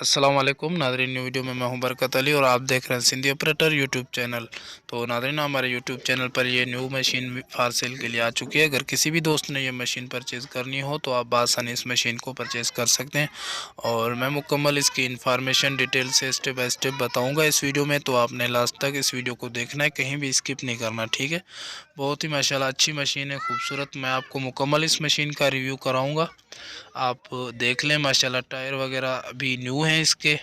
अस्सलाम वालेकुम Nadreen, new video में मैं हूं बरकत अली और आप देख रहे हैं सिंधी ऑपरेटर यूट्यूब चैनल। तो नादरीन, हमारे यूट्यूब चैनल पर ये न्यू मशीन फार सेल के लिए आ चुकी है। अगर किसी भी दोस्त ने ये मशीन परचेज़ करनी हो तो आप आसानी इस मशीन को परचेज़ कर सकते हैं और मैं मुकम्मल इसकी इन्फॉर्मेशन डिटेल से स्टेप बाय स्टेप बताऊँगा इस वीडियो में। तो आपने लास्ट तक इस वीडियो को देखना है, कहीं भी स्किप नहीं करना, ठीक है। बहुत ही माशाल्लाह अच्छी मशीन है, खूबसूरत। मैं आपको मुकम्मल इस मशीन का रिव्यू कराऊँगा, आप देख लें। माशाल्लाह टायर वगैरह अभी न्यू हैं इसके,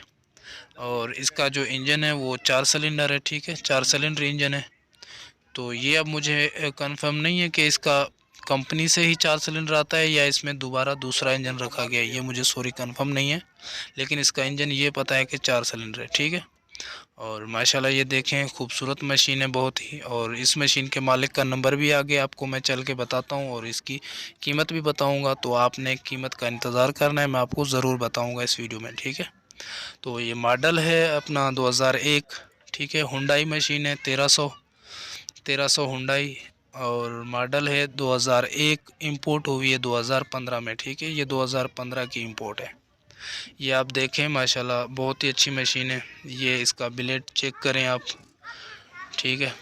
और इसका जो इंजन है वो 4 सिलेंडर है, ठीक है, 4 सिलेंडर इंजन है। तो ये अब मुझे कंफर्म नहीं है कि इसका कंपनी से ही 4 सिलेंडर आता है या इसमें दोबारा दूसरा इंजन रखा गया है, ये मुझे सॉरी कंफर्म नहीं है, लेकिन इसका इंजन ये पता है कि 4 सिलेंडर है, ठीक है। और माशाल्लाह ये देखें, खूबसूरत मशीन है बहुत ही। और इस मशीन के मालिक का नंबर भी आगे आपको मैं चल के बताता हूँ और इसकी कीमत भी बताऊँगा। तो आपने कीमत का इंतज़ार करना है, मैं आपको ज़रूर बताऊँगा इस वीडियो में, ठीक है। तो ये मॉडल है अपना 2001, ठीक है। हुंडई मशीन है, 1300 हुंडई। और मॉडल है 2001, इंपोर्ट हुई है 2015 में, ठीक है। ये 2015 की इंपोर्ट है। ये आप देखें, माशाल्लाह बहुत ही अच्छी मशीन है। ये इसका ब्लेड चेक करें आप, ठीक है।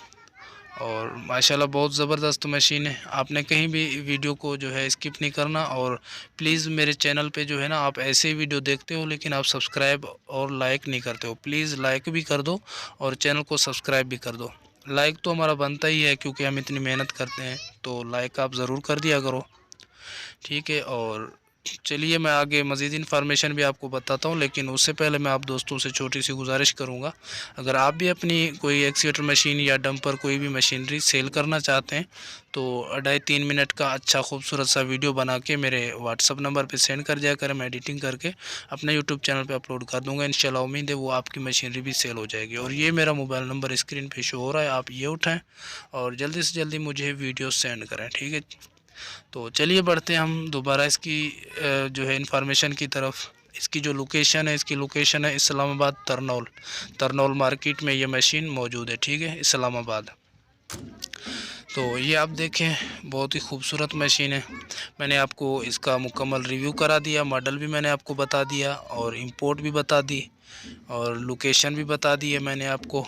और माशाल्लाह बहुत ज़बरदस्त मशीन है। आपने कहीं भी वीडियो को जो है स्किप नहीं करना। और प्लीज़ मेरे चैनल पे जो है ना, आप ऐसे ही वीडियो देखते हो लेकिन आप सब्सक्राइब और लाइक नहीं करते हो। प्लीज़ लाइक भी कर दो और चैनल को सब्सक्राइब भी कर दो। लाइक तो हमारा बनता ही है क्योंकि हम इतनी मेहनत करते हैं, तो लाइक आप ज़रूर कर दिया करो, ठीक है। और चलिए मैं आगे मज़ीद इन्फॉर्मेशन भी आपको बताता हूँ, लेकिन उससे पहले मैं आप दोस्तों से छोटी सी गुजारिश करूँगा, अगर आप भी अपनी कोई एक्सीवेटर मशीन या डंपर कोई भी मशीनरी सेल करना चाहते हैं तो 2.5-3 मिनट का अच्छा खूबसूरत सा वीडियो बना के मेरे व्हाट्सअप नंबर पे सेंड कर दिया करें। मैं एडिटिंग करके अपने यूट्यूब चैनल पे अपलोड कर दूँगा। इंशाल्लाह उम्मीद है वो आपकी मशीनरी भी सेल हो जाएगी। और ये मेरा मोबाइल नंबर स्क्रीन पे शो हो रहा है, आप ये उठाएँ और जल्दी से जल्दी मुझे वीडियो सेंड करें, ठीक है। तो चलिए बढ़ते हैं हम दोबारा इसकी जो है इन्फॉर्मेशन की तरफ। इसकी जो लोकेशन है, इसकी लोकेशन है इस्लामाबाद तरनौल मार्केट में ये मशीन मौजूद है, ठीक है, इस्लामाबाद। तो ये आप देखें, बहुत ही खूबसूरत मशीन है। मैंने आपको इसका मुकम्मल रिव्यू करा दिया, मॉडल भी मैंने आपको बता दिया और इंपोर्ट भी बता दी और लोकेशन भी बता दी है मैंने आपको,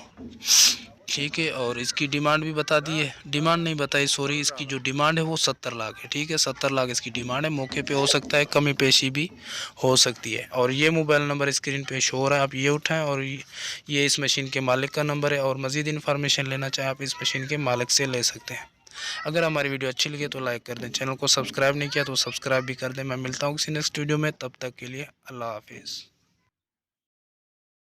ठीक है। और इसकी डिमांड भी बता दी है, डिमांड नहीं बताई सॉरी, इसकी जो डिमांड है वो 70 लाख है, ठीक है। 70 लाख इसकी डिमांड है। मौके पे हो सकता है कमी पेशी भी हो सकती है। और ये मोबाइल नंबर स्क्रीन पे शो हो रहा है, आप ये उठाएं। और ये इस मशीन के मालिक का नंबर है। और मज़ीद इन्फॉर्मेशन लेना चाहें आप इस मशीन के मालिक से ले सकते हैं। अगर हमारी वीडियो अच्छी लगी तो लाइक कर दें, चैनल को सब्सक्राइब नहीं किया तो सब्सक्राइब भी कर दें। मैं मिलता हूँ किसी नेक्स्ट वीडियो में, तब तक के लिए अल्लाह हाफिज़।